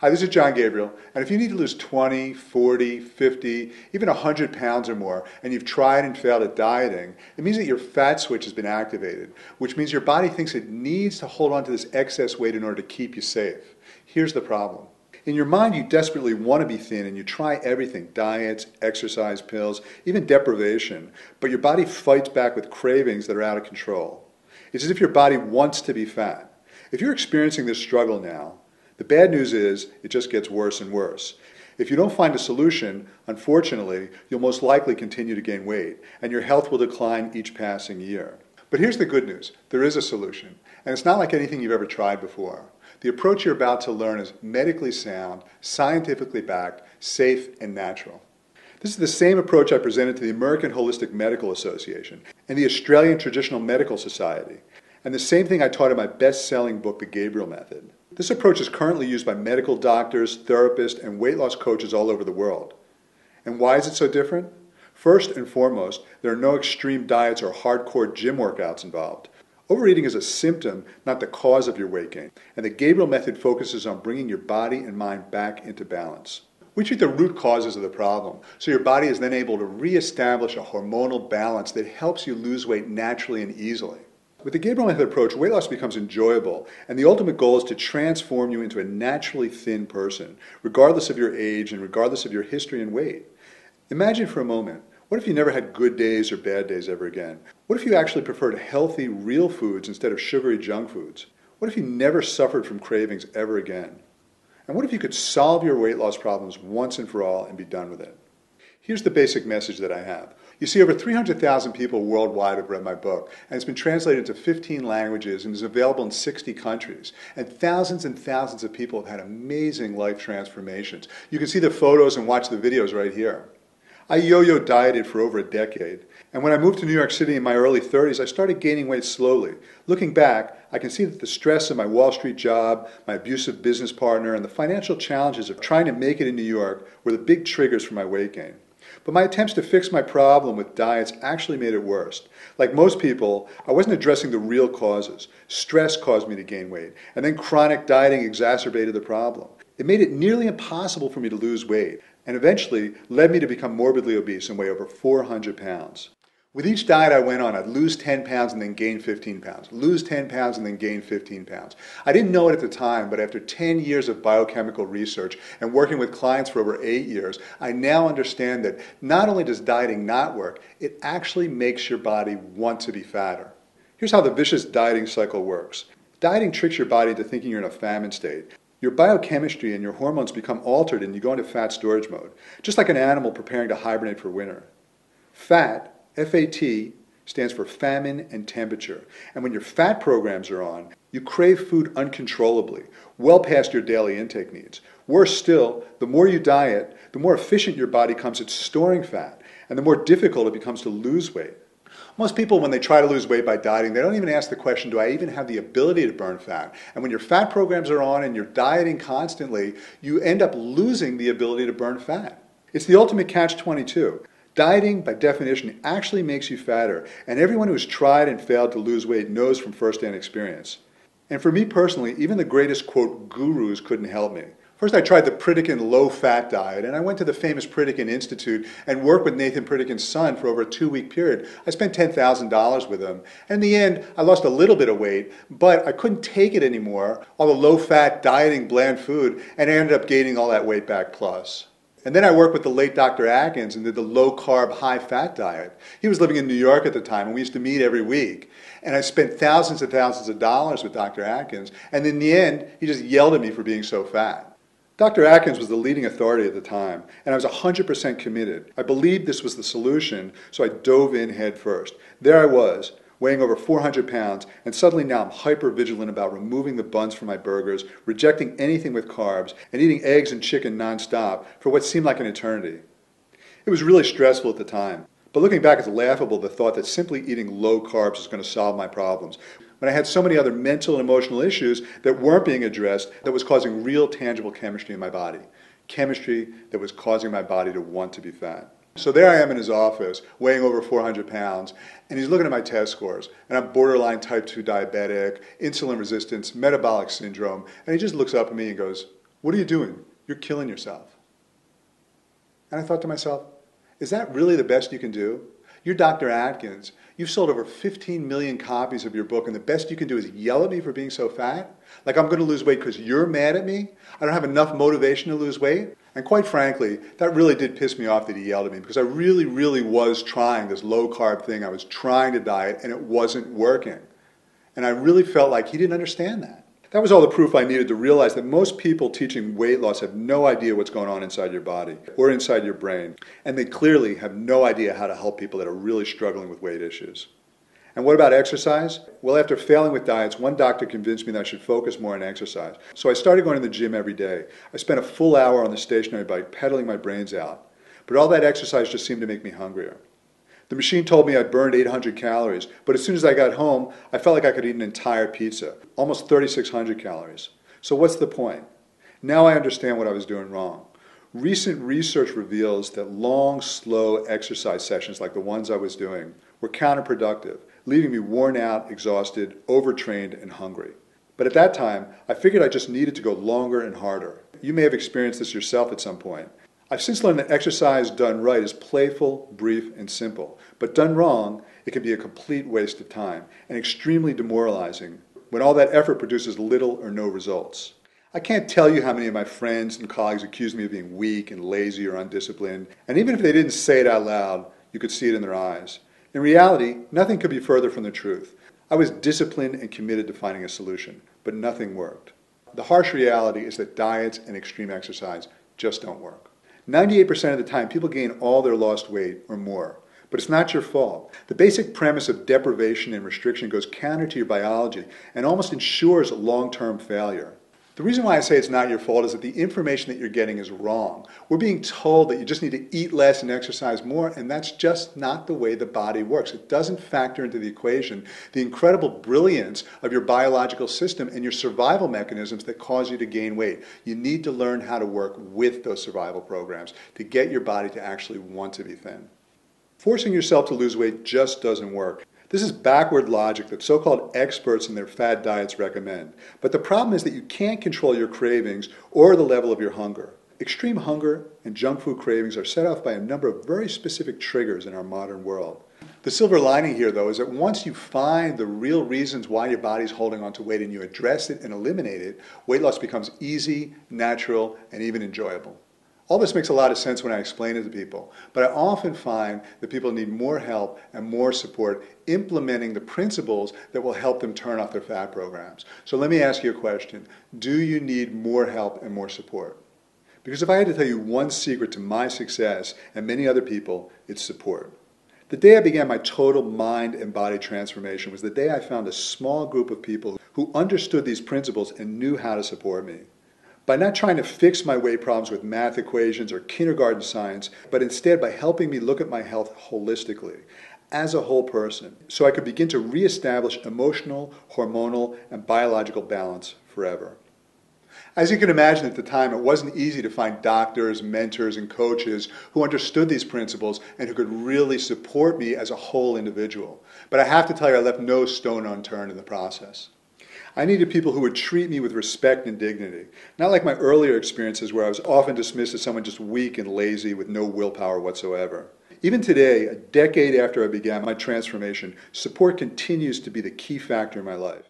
Hi, this is Jon Gabriel, and if you need to lose 20, 40, 50, even 100 pounds or more, and you've tried and failed at dieting, it means that your fat switch has been activated, which means your body thinks it needs to hold on to this excess weight in order to keep you safe. Here's the problem. In your mind, you desperately want to be thin, and you try everything, diets, exercise, pills, even deprivation, but your body fights back with cravings that are out of control. It's as if your body wants to be fat. If you're experiencing this struggle now, the bad news is it just gets worse and worse. If you don't find a solution, unfortunately, you'll most likely continue to gain weight, and your health will decline each passing year. But here's the good news. There is a solution, and it's not like anything you've ever tried before. The approach you're about to learn is medically sound, scientifically backed, safe, and natural. This is the same approach I presented to the American Holistic Medical Association and the Australian Traditional Medical Society, and the same thing I taught in my best-selling book, The Gabriel Method. This approach is currently used by medical doctors, therapists, and weight loss coaches all over the world. And why is it so different? First and foremost, there are no extreme diets or hardcore gym workouts involved. Overeating is a symptom, not the cause of your weight gain, and the Gabriel Method focuses on bringing your body and mind back into balance. We treat the root causes of the problem, so your body is then able to reestablish a hormonal balance that helps you lose weight naturally and easily. With the Gabriel Method approach, weight loss becomes enjoyable, and the ultimate goal is to transform you into a naturally thin person, regardless of your age and regardless of your history and weight. Imagine for a moment, what if you never had good days or bad days ever again? What if you actually preferred healthy, real foods instead of sugary junk foods? What if you never suffered from cravings ever again? And what if you could solve your weight loss problems once and for all and be done with it? Here's the basic message that I have. You see, over 300,000 people worldwide have read my book, and it's been translated into 15 languages and is available in 60 countries. And thousands of people have had amazing life transformations. You can see the photos and watch the videos right here. I yo-yo dieted for over a decade, and when I moved to New York City in my early 30s, I started gaining weight slowly. Looking back, I can see that the stress of my Wall Street job, my abusive business partner, and the financial challenges of trying to make it in New York were the big triggers for my weight gain. But my attempts to fix my problem with diets actually made it worse. Like most people, I wasn't addressing the real causes. Stress caused me to gain weight, and then chronic dieting exacerbated the problem. It made it nearly impossible for me to lose weight, and eventually led me to become morbidly obese and weigh over 400 pounds. With each diet I went on, I'd lose 10 pounds and then gain 15 pounds. Lose 10 pounds and then gain 15 pounds. I didn't know it at the time, but after 10 years of biochemical research and working with clients for over 8 years, I now understand that not only does dieting not work, it actually makes your body want to be fatter. Here's how the vicious dieting cycle works. Dieting tricks your body into thinking you're in a famine state. Your biochemistry and your hormones become altered and you go into fat storage mode, just like an animal preparing to hibernate for winter. Fat, F-A-T, stands for famine and temperature. And when your fat programs are on, you crave food uncontrollably, well past your daily intake needs. Worse still, the more you diet, the more efficient your body becomes at storing fat, and the more difficult it becomes to lose weight. Most people, when they try to lose weight by dieting, they don't even ask the question, do I even have the ability to burn fat? And when your fat programs are on and you're dieting constantly, you end up losing the ability to burn fat. It's the ultimate catch-22. Dieting, by definition, actually makes you fatter, and everyone who has tried and failed to lose weight knows from first-hand experience. And for me personally, even the greatest, quote, gurus couldn't help me. First, I tried the Pritikin low-fat diet, and I went to the famous Pritikin Institute and worked with Nathan Pritikin's son for over a 2-week period. I spent $10,000 with him, and in the end, I lost a little bit of weight, but I couldn't take it anymore, all the low-fat, dieting, bland food, and I ended up gaining all that weight back plus. And then I worked with the late Dr. Atkins and did the low-carb, high-fat diet. He was living in New York at the time, and we used to meet every week. And I spent thousands and thousands of dollars with Dr. Atkins, and in the end, he just yelled at me for being so fat. Dr. Atkins was the leading authority at the time, and I was 100% committed. I believed this was the solution, so I dove in head first. There I was, weighing over 400 pounds, and suddenly now I'm hyper-vigilant about removing the buns from my burgers, rejecting anything with carbs, and eating eggs and chicken nonstop for what seemed like an eternity. It was really stressful at the time, but looking back, it's laughable the thought that simply eating low carbs is going to solve my problems, when I had so many other mental and emotional issues that weren't being addressed that was causing real tangible chemistry in my body. Chemistry that was causing my body to want to be fat. So there I am in his office, weighing over 400 pounds, and he's looking at my test scores, and I'm borderline type 2 diabetic, insulin resistance, metabolic syndrome, and he just looks up at me and goes, What are you doing? You're killing yourself. And I thought to myself, is that really the best you can do? You're Dr. Atkins. You've sold over 15 million copies of your book, and the best you can do is yell at me for being so fat? Like I'm going to lose weight because you're mad at me? I don't have enough motivation to lose weight? And quite frankly, that really did piss me off that he yelled at me, because I really, really was trying this low-carb thing. I was trying to diet, and it wasn't working. And I really felt like he didn't understand that. That was all the proof I needed to realize that most people teaching weight loss have no idea what's going on inside your body or inside your brain. And they clearly have no idea how to help people that are really struggling with weight issues. And what about exercise? Well, after failing with diets, one doctor convinced me that I should focus more on exercise. So I started going to the gym every day. I spent a full hour on the stationary bike pedaling my brains out. But all that exercise just seemed to make me hungrier. The machine told me I'd burned 800 calories, but as soon as I got home, I felt like I could eat an entire pizza, almost 3,600 calories. So what's the point? Now I understand what I was doing wrong. Recent research reveals that long, slow exercise sessions like the ones I was doing were counterproductive, leaving me worn out, exhausted, overtrained, and hungry. But at that time, I figured I just needed to go longer and harder. You may have experienced this yourself at some point. I've since learned that exercise done right is playful, brief, and simple. But done wrong, it can be a complete waste of time and extremely demoralizing when all that effort produces little or no results. I can't tell you how many of my friends and colleagues accused me of being weak and lazy or undisciplined, and even if they didn't say it out loud, you could see it in their eyes. In reality, nothing could be further from the truth. I was disciplined and committed to finding a solution, but nothing worked. The harsh reality is that diets and extreme exercise just don't work. 98% of the time, people gain all their lost weight or more. But it's not your fault. The basic premise of deprivation and restriction goes counter to your biology and almost ensures long-term failure. The reason why I say it's not your fault is that the information that you're getting is wrong. We're being told that you just need to eat less and exercise more, and that's just not the way the body works. It doesn't factor into the equation the incredible brilliance of your biological system and your survival mechanisms that cause you to gain weight. You need to learn how to work with those survival programs to get your body to actually want to be thin. Forcing yourself to lose weight just doesn't work. This is backward logic that so-called experts in their fad diets recommend. But the problem is that you can't control your cravings or the level of your hunger. Extreme hunger and junk food cravings are set off by a number of very specific triggers in our modern world. The silver lining here, though, is that once you find the real reasons why your body's holding on to weight and you address it and eliminate it, weight loss becomes easy, natural, and even enjoyable. All this makes a lot of sense when I explain it to people, but I often find that people need more help and more support implementing the principles that will help them turn off their fat programs. So let me ask you a question. Do you need more help and more support? Because if I had to tell you one secret to my success and many other people, it's support. The day I began my total mind and body transformation was the day I found a small group of people who understood these principles and knew how to support me. By not trying to fix my weight problems with math equations or kindergarten science, but instead by helping me look at my health holistically, as a whole person, so I could begin to reestablish emotional, hormonal, and biological balance forever. As you can imagine, at the time, it wasn't easy to find doctors, mentors, and coaches who understood these principles and who could really support me as a whole individual. But I have to tell you, I left no stone unturned in the process. I needed people who would treat me with respect and dignity, not like my earlier experiences where I was often dismissed as someone just weak and lazy with no willpower whatsoever. Even today, a decade after I began my transformation, support continues to be the key factor in my life.